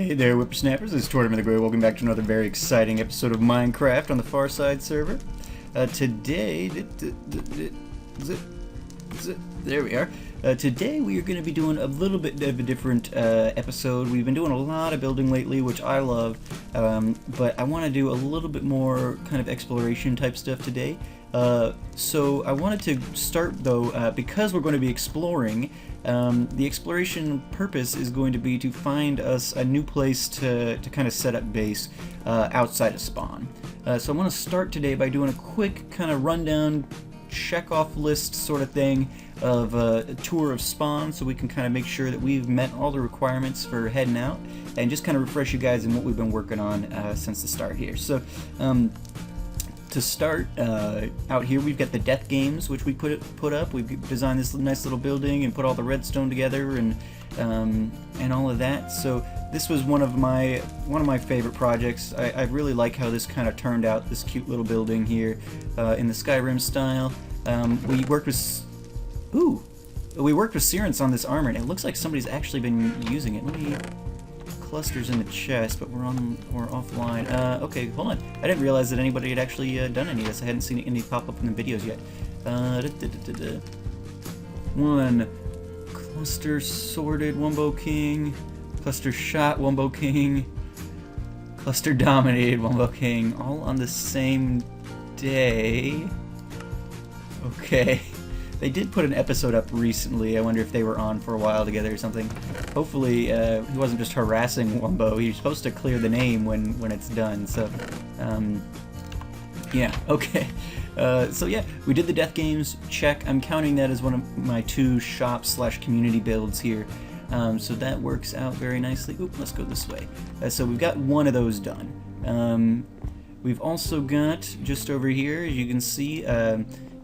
Hey there, whippersnappers. This is Tortoise the Grey. Welcome back to another very exciting episode of Minecraft on the Farside server. Today, there we are. Today we are going to be doing a little bit of a different episode. We've been doing a lot of building lately, which I love, but I want to do a little bit more kind of exploration type stuff today. So I wanted to start though, because we're going to be exploring. The exploration purpose is going to be to find us a new place to kind of set up base outside of spawn. So I want to start today by doing a quick kind of rundown, check-off list sort of thing of a tour of spawn, so we can kind of make sure that we've met all the requirements for heading out, and just kind of refresh you guys in what we've been working on since the start here. So to start out here, we've got the death games, which we put up. We've designed this nice little building and put all the redstone together and all of that. So this was one of my favorite projects. I really like how this kind of turned out. This cute little building here in the Skyrim style. We worked with Sirens on this armor, and it looks like somebody's actually been using it. Let me. Clusters in the chest, but we're offline. Okay, hold on. I didn't realize that anybody had actually done any of this. I hadn't seen any pop up in the videos yet. One cluster sorted, Wumbo King. Cluster shot, Wumbo King. Cluster dominated, Wumbo King. All on the same day. Okay. They did put an episode up recently. I wonder if they were on for a while together or something. Hopefully, he wasn't just harassing Wumbo. He's supposed to clear the name when it's done. So, yeah, okay. So yeah, we did the death games. Check. I'm counting that as one of my 2 shop/community builds here. So that works out very nicely. Oop, let's go this way. So we've got one of those done. We've also got just over here, as you can see.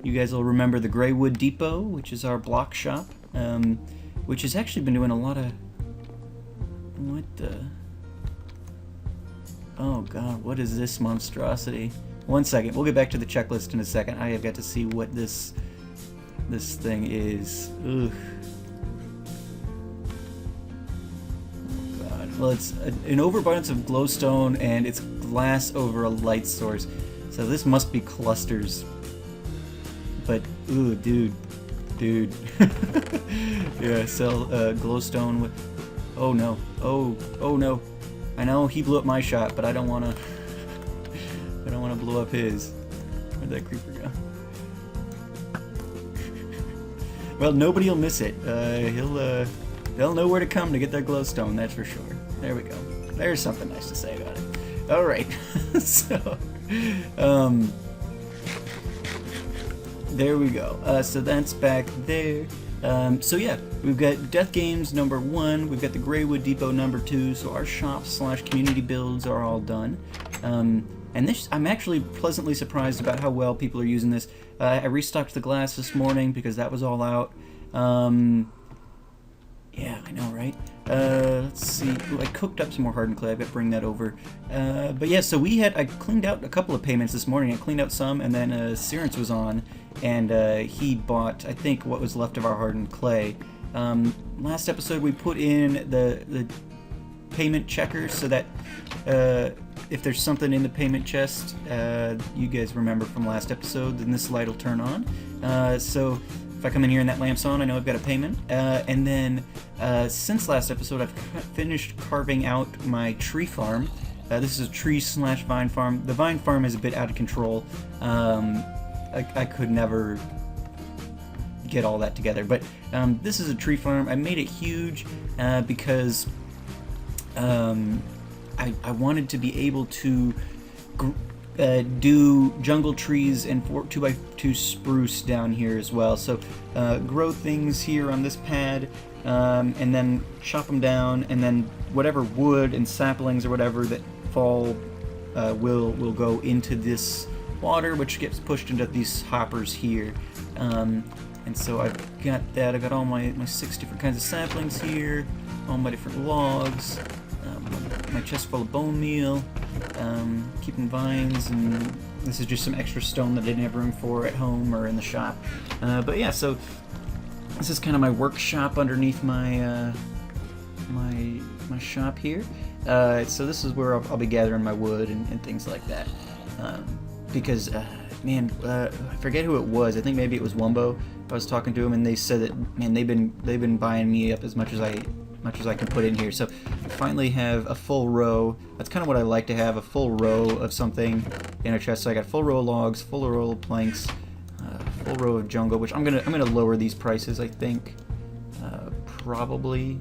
You guys will remember the Greywood Depot, which is our block shop, which has actually been doing a lot of... What the... Oh god, what is this monstrosity? One second, we'll get back to the checklist in a second. I have got to see what this thing is. Ugh. Oh god. Well, it's an overabundance of glowstone, and it's glass over a light source. So this must be clusters. But, ooh, dude. Yeah, sell glowstone with... Oh no. Oh no. I know he blew up my shot, but I don't wanna... I don't wanna blow up his. Where'd that creeper go? Well, nobody will miss it. They'll know where to come to get their glowstone, that's for sure. There we go. There's something nice to say about it. Alright. So, there we go. So that's back there. So yeah, we've got Death Games number 1, we've got the Greywood Depot number 2, so our shop/community builds are all done. And this, I'm actually pleasantly surprised about how well people are using this. I restocked the glass this morning because that was all out. Yeah, I know, right? Let's see. Ooh, I cooked up some more hardened clay. I've got to bring that over. But yeah, so I cleaned out a couple of payments this morning. I cleaned out some, and then Sirens was on, and he bought, I think, what was left of our hardened clay. Last episode, we put in the payment checker so that if there's something in the payment chest, you guys remember from last episode, then this light will turn on. So if I come in here and that lamp's on, I know I've got a payment. And then since last episode, I've finished carving out my tree farm. This is a tree/vine farm. The vine farm is a bit out of control. I could never get all that together, but this is a tree farm. I made it huge because I wanted to be able to do jungle trees and 2x2 spruce down here as well. So grow things here on this pad, and then chop them down, and then whatever wood and saplings or whatever that fall will go into this water, which gets pushed into these hoppers here. And so I've got that. I've got all my 6 different kinds of saplings here, all my different logs, my chest full of bone meal, keeping vines, and this is just some extra stone that I didn't have room for at home or in the shop. But yeah, so this is kind of my workshop underneath my my shop here. So this is where I'll be gathering my wood and things like that. Because, man, I forget who it was. I think maybe it was Wumbo. I was talking to him, and they said that, man, they've been buying me up as much as I can put in here. So I finally have a full row. That's kind of what I like to have, a full row of something in a chest. So I got full row of logs, full row of planks, full row of jungle, which I'm gonna lower these prices, I think. Probably.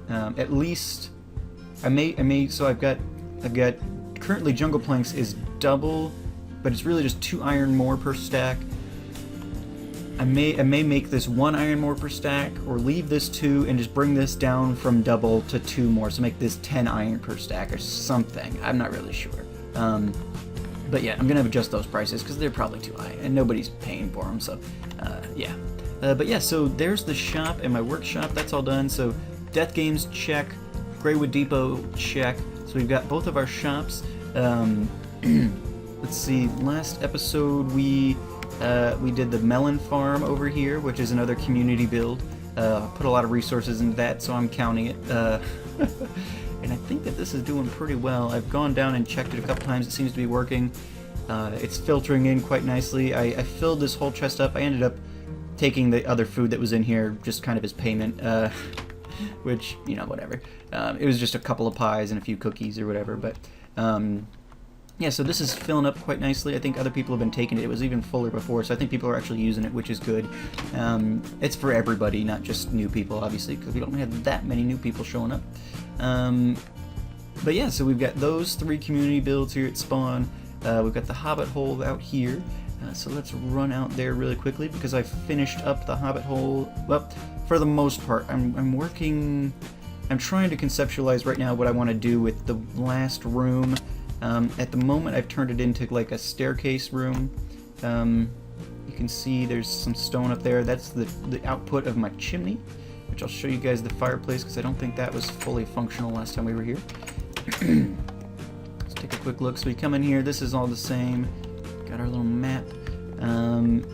At least I may. So I've got currently jungle planks is double, but it's really just 2 iron more per stack. I may make this 1 iron more per stack, or leave this 2 and just bring this down from double to 2 more, so make this 10 iron per stack or something. I'm not really sure. But yeah, I'm gonna adjust those prices because they're probably too high and nobody's paying for them. So yeah. But yeah, so there's the shop and my workshop. That's all done. So Death Games, check. Greywood Depot, check. So we've got both of our shops. Let's see. Last episode we did the melon farm over here, which is another community build. Put a lot of resources into that, so I'm counting it. And I think that this is doing pretty well. I've gone down and checked it a couple times. It seems to be working. It's filtering in quite nicely. I filled this whole chest up. I ended up taking the other food that was in here just kind of as payment, which, you know, whatever. It was just a couple of pies and a few cookies or whatever, but yeah, so this is filling up quite nicely. I think other people have been taking it. It was even fuller before, so I think people are actually using it, which is good. It's for everybody, not just new people, obviously, because we don't have that many new people showing up. But yeah, so we've got those 3 community builds here at spawn. We've got the Hobbit hole out here. So let's run out there really quickly because I finished up the Hobbit hole. Well, for the most part, I'm trying to conceptualize right now what I want to do with the last room. At the moment, I've turned it into like a staircase room. You can see there's some stone up there. That's the output of my chimney, which I'll show you guys the fireplace because I don't think that was fully functional last time we were here. Let's take a quick look. So we come in here. This is all the same. Got our little map.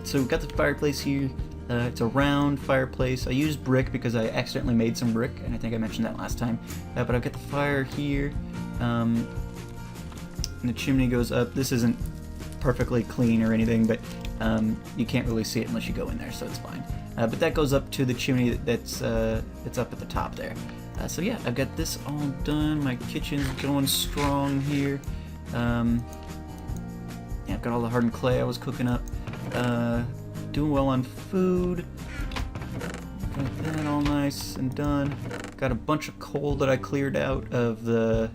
So we've got the fireplace here. It's a round fireplace. I used brick because I accidentally made some brick, and I think I mentioned that last time. But I've got the fire here. And the chimney goes up. This isn't perfectly clean or anything, but you can't really see it unless you go in there, so it's fine. But that goes up to the chimney that's up at the top there. So yeah, I've got this all done. My kitchen's going strong here. Yeah, I've got all the hardened clay I was cooking up. Doing well on food. Got that all nice and done. Got a bunch of coal that I cleared out of the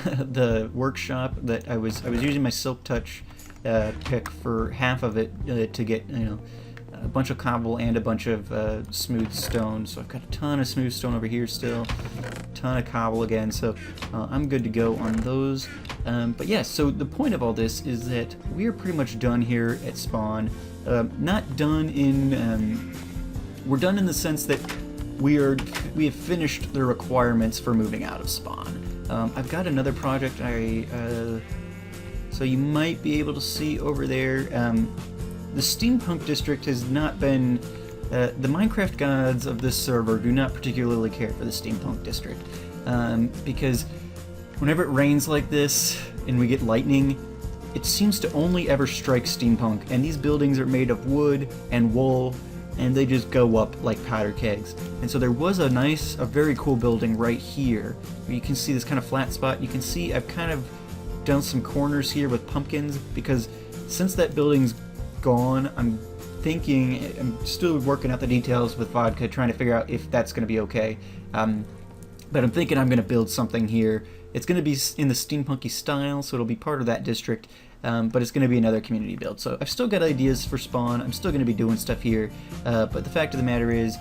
the workshop that I was using my Silk Touch pick for half of it to get, you know, a bunch of cobble and a bunch of smooth stone. So I've got a ton of smooth stone over here still, a ton of cobble again, so I'm good to go on those. But yeah, so the point of all this is that we are pretty much done here at spawn. Not done in, we're done in the sense that we have finished the requirements for moving out of spawn. I've got another project so you might be able to see over there. The steampunk district has not been, the Minecraft gods of this server do not particularly care for the steampunk district, because whenever it rains like this and we get lightning, it seems to only ever strike steampunk, and these buildings are made of wood and wool, and they just go up like powder kegs. And so there was a very cool building right here. You can see this kind of flat spot. You can see I've kind of done some corners here with pumpkins, because since that building's gone, I'm still working out the details with Vodka, trying to figure out if that's going to be okay. But I'm thinking I'm going to build something here. It's going to be in the steampunky style, so it'll be part of that district, but it's going to be another community build. So I've still got ideas for spawn. I'm still going to be doing stuff here, but the fact of the matter is,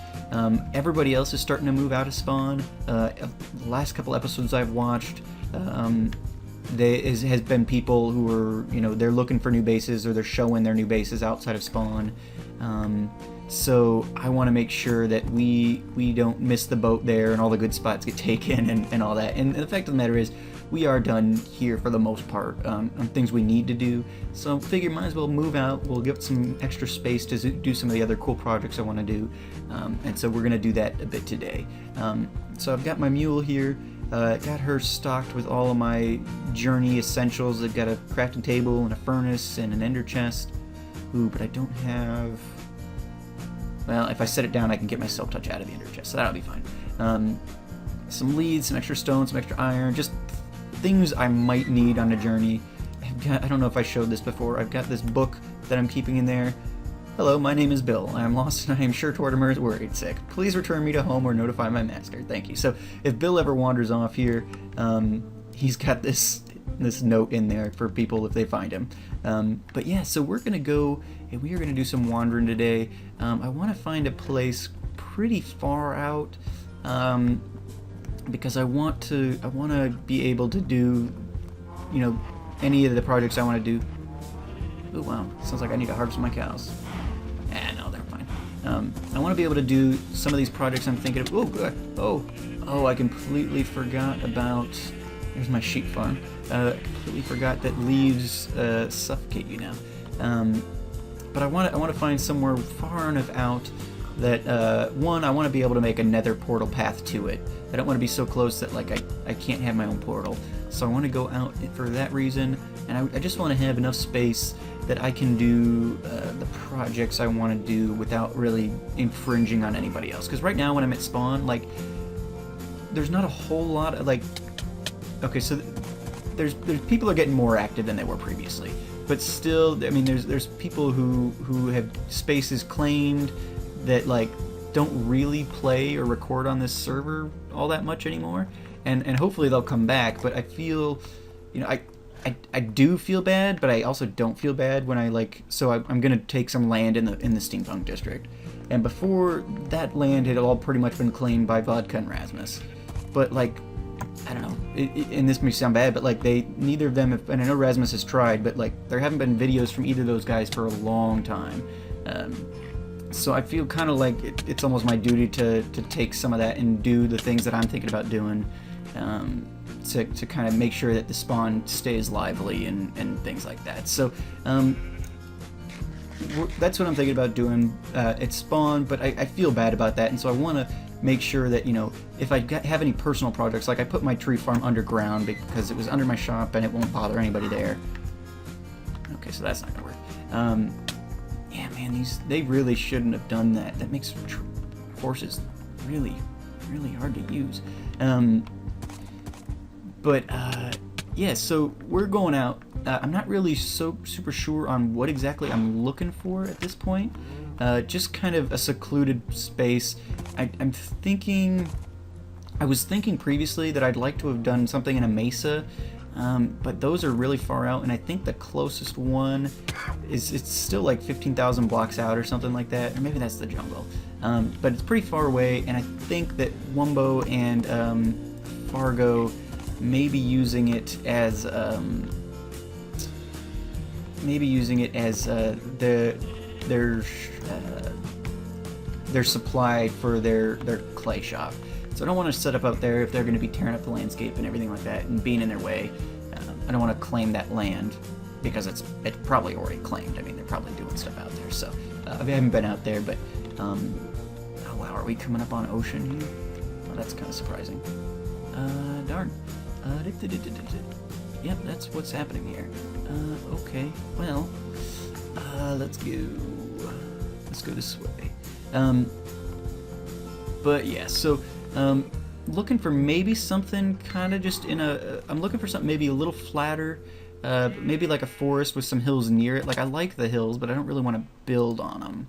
everybody else is starting to move out of spawn. The last couple episodes I've watched, has been people who are, you know, they're looking for new bases, or they're showing their new bases outside of spawn. So I want to make sure that we don't miss the boat there and all the good spots get taken and all that. And the fact of the matter is, we are done here for the most part on things we need to do. So I figure might as well move out. We'll get some extra space to do some of the other cool projects I want to do. And so we're going to do that a bit today. So I've got my mule here. Got her stocked with all of my journey essentials. I've got a crafting table and a furnace and an ender chest. Ooh, but I don't have... Well, if I set it down, I can get my silk touch out of the ender chest, so that'll be fine. Some leads, some extra stone, some extra iron, just things I might need on a journey. I don't know if I showed this before. I've got this book that I'm keeping in there. Hello, my name is Bill. I am lost and I am sure Tortimer is worried sick. Please return me to home or notify my master. Thank you. So if Bill ever wanders off here, he's got this note in there for people if they find him. But yeah, so we're gonna go and we are gonna do some wandering today. I want to find a place pretty far out because I want to be able to do, you know, any of the projects I want to do. Oh wow, sounds like I need to harvest my cows. No, they're fine. I want to be able to do some of these projects I'm thinking of. Oh, good. Oh, I completely forgot about... There's my sheep farm. I completely forgot that leaves suffocate you now. But I want to find somewhere far enough out that, one, I want to be able to make a nether portal path to it. I don't want to be so close that, like, I can't have my own portal. So I want to go out for that reason, and I just want to have enough space that I can do the projects I want to do without really infringing on anybody else. Because right now when I'm at spawn, like, there's not a whole lot of, like... Okay, so there's people are getting more active than they were previously. But still, I mean, there's people who have spaces claimed that, like, don't really play or record on this server all that much anymore. And hopefully they'll come back, but I feel, you know, I do feel bad, but I also don't feel bad when I, like, so I'm gonna take some land in the steampunk district, and before that land had all pretty much been claimed by Vodka and Rasmus, but, like, I don't know, and this may sound bad, but, like, neither of them have, and I know Rasmus has tried, but, like, there haven't been videos from either of those guys for a long time. So I feel kind of like it's almost my duty to take some of that and do the things that I'm thinking about doing, to kind of make sure that the spawn stays lively and things like that. So that's what I'm thinking about doing at spawn, but I feel bad about that, and so I want to make sure that, you know, if I have any personal projects, like I put my tree farm underground because it was under my shop and it won't bother anybody there. Okay, so that's not gonna work. Yeah, man, they really shouldn't have done that. That makes horses really, really hard to use. Yeah, so we're going out. I'm not really super sure on what exactly I'm looking for at this point. Just kind of a secluded space. I was thinking previously that I'd like to have done something in a mesa, but those are really far out, and I think the closest one it's still like 15,000 blocks out or something like that, or maybe that's the jungle. But it's pretty far away, and I think that Wumbo and Fargo may be using it as their supply for their clay shop. So I don't want to set up there if they're going to be tearing up the landscape and everything like that and being in their way. I don't want to claim that land because it's probably already claimed. I mean, they're probably doing stuff out there. So I haven't been out there, but oh wow, are we coming up on ocean here? Well, that's kind of surprising. Darn. Yep, that's what's happening here. Okay, well, let's go this way. But yeah, so looking for maybe something kind of just I'm looking for something maybe a little flatter, maybe like a forest with some hills near it. Like, I like the hills, but I don't really want to build on them.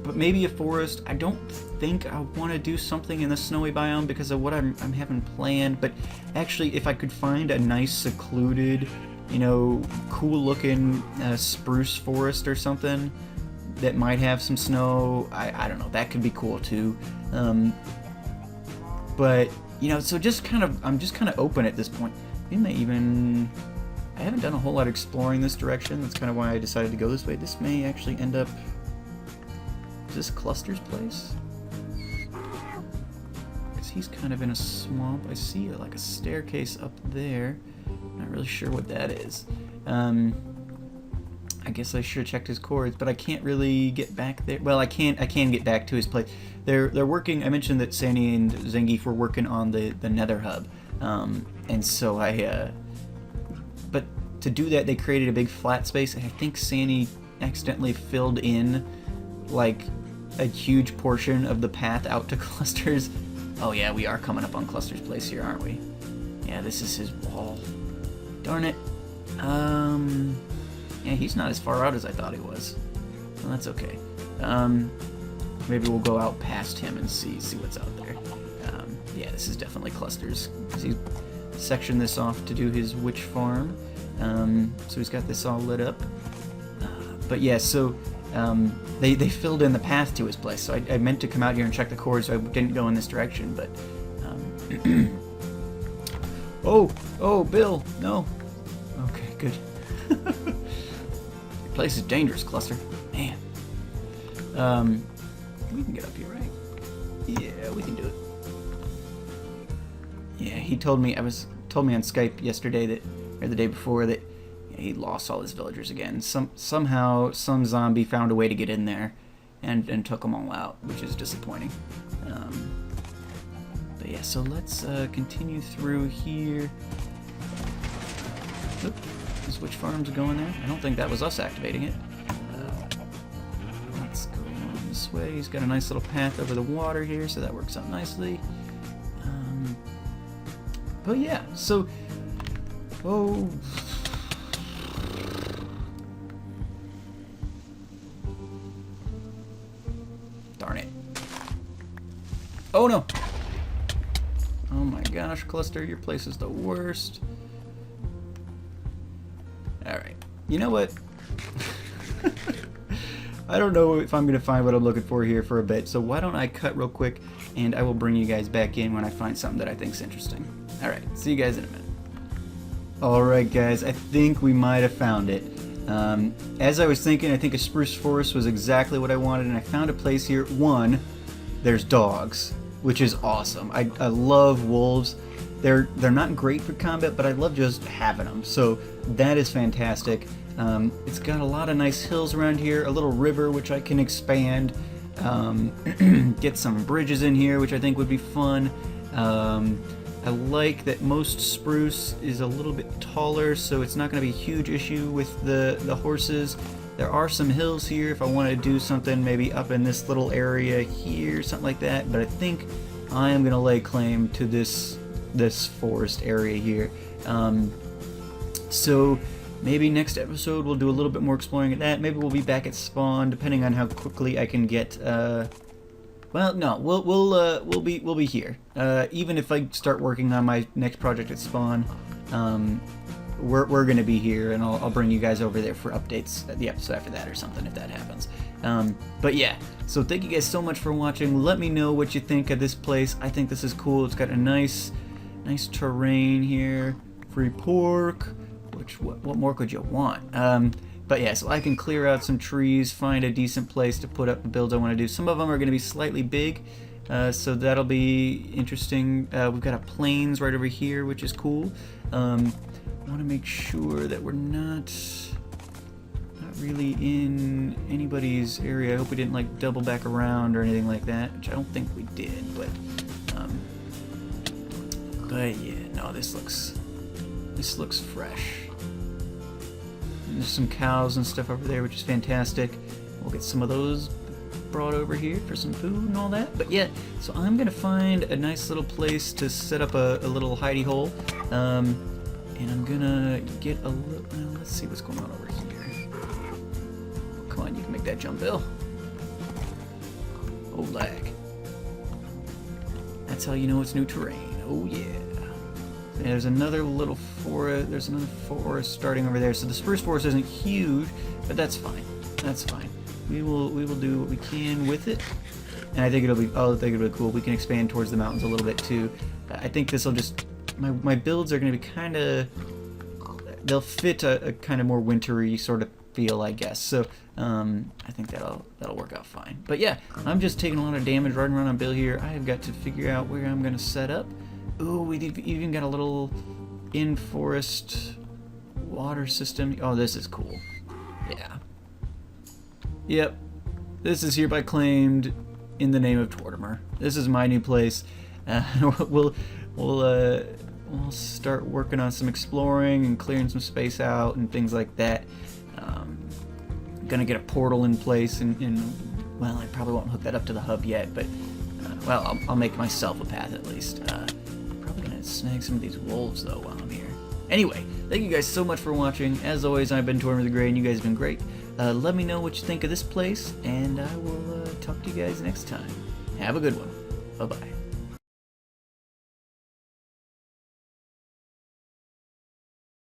But maybe a forest. I don't think I want to do something in the snowy biome because of what I'm having planned, but actually if I could find a nice secluded, you know, cool looking spruce forest or something that might have some snow, I don't know, that could be cool too. But, you know, so I'm just kind of open at this point. I haven't done a whole lot of exploring this direction. That's kind of why I decided to go this way. This may actually end up... Is this Cluster's place? Because he's kind of in a swamp. I see like a staircase up there. Not really sure what that is. I I guess I should have checked his coords, but I can't really get back there. Well, I can get back to his place. They're working. I mentioned that Sandy and Zangiefx were working on the Nether hub, and so but to do that, they created a big flat space, and I think Sandy accidentally filled in like a huge portion of the path out to Cluster's. Oh yeah, we are coming up on Cluster's place here, aren't we? Yeah, this is his wall. Darn it. Yeah, he's not as far out as I thought he was. Well, that's okay. Maybe we'll go out past him and see what's out there. Yeah, this is definitely Cluster's. He's sectioned this off to do his witch farm. So he's got this all lit up. But yeah, so they filled in the path to his place. So I meant to come out here and check the coords, so I didn't go in this direction. But oh, Bill, no. Okay, good. Your place is dangerous, Cluster. Man. We can get up here, right? Yeah, we can do it. Yeah, he told me on Skype yesterday or the day before that he lost all his villagers again. Somehow some zombie found a way to get in there and took them all out, which is disappointing. But yeah, so let's continue through here. Oop, this witch farm's going there. I don't think that was us activating it. Let's go on this way. He's got a nice little path over the water here, so that works out nicely. But yeah, so darn it. Oh no! Oh my gosh, Cluster, your place is the worst. Alright, you know what? I don't know if I'm going to find what I'm looking for here for a bit, so why don't I cut real quick, and I will bring you guys back in when I find something that I think's interesting. Alright, see you guys in a minute. Alright guys, I think we might have found it. As I was thinking, I think a spruce forest was exactly what I wanted, and I found a place here. One, there's dogs, which is awesome. I love wolves. They're not great for combat, but I love just having them, so that is fantastic. It's got a lot of nice hills around here, a little river which I can expand, get some bridges in here, which I think would be fun. I like that most spruce is a little bit taller, so it's not going to be a huge issue with the horses. There are some hills here if I want to do something maybe up in this little area here, something like that, but I think I am going to lay claim to this forest area here. So maybe next episode we'll do a little bit more exploring at that. Maybe we'll be back at spawn, depending on how quickly I can get. Well, no, we'll be here. Even if I start working on my next project at spawn, we're gonna be here, and I'll bring you guys over there for updates at the episode after that or something if that happens. But yeah, so thank you guys so much for watching. Let me know what you think of this place. I think this is cool. It's got a nice terrain here. Free pork. Which what more could you want? But yeah, so I can clear out some trees, find a decent place to put up the builds I want to do. Some of them are going to be slightly big, so that'll be interesting. We've got a plains right over here, which is cool. I want to make sure that we're not really in anybody's area. I hope we didn't like double back around or anything like that, which I don't think we did. But yeah, no, this looks fresh. There's some cows and stuff over there, which is fantastic. We'll get some of those brought over here for some food and all that. But yeah, so I'm gonna find a nice little place to set up a little hidey hole, and I'm gonna get a little. Let's see what's going on over here. Come on, you can make that jump, Bill. Oh, lag. That's how you know it's new terrain. Oh yeah. There's another little forest. There's another forest starting over there. So the spruce forest isn't huge, but that's fine. That's fine. We will do what we can with it, and I think it'll be. Oh, I think it'll be cool. We can expand towards the mountains a little bit too. I think this will just. My builds are going to be kind of. They'll fit a kind of more wintry sort of feel, I guess. So I think that'll work out fine. But yeah, I'm just taking a lot of damage riding around on Bill here. I have got to figure out where I'm going to set up. Ooh, we even got a little in-forest water system. Oh, this is cool. Yeah. Yep. This is hereby claimed in the name of Tortimer. This is my new place. We'll start working on some exploring and clearing some space out and things like that. Gonna get a portal in place, and well, I probably won't hook that up to the hub yet, but well, I'll make myself a path at least. Probably gonna snag some of these wolves though while I'm here. Anyway, thank you guys so much for watching. As always, I've been Tortimer the Gray, and you guys have been great. Let me know what you think of this place, and I will talk to you guys next time. Have a good one. Bye-bye.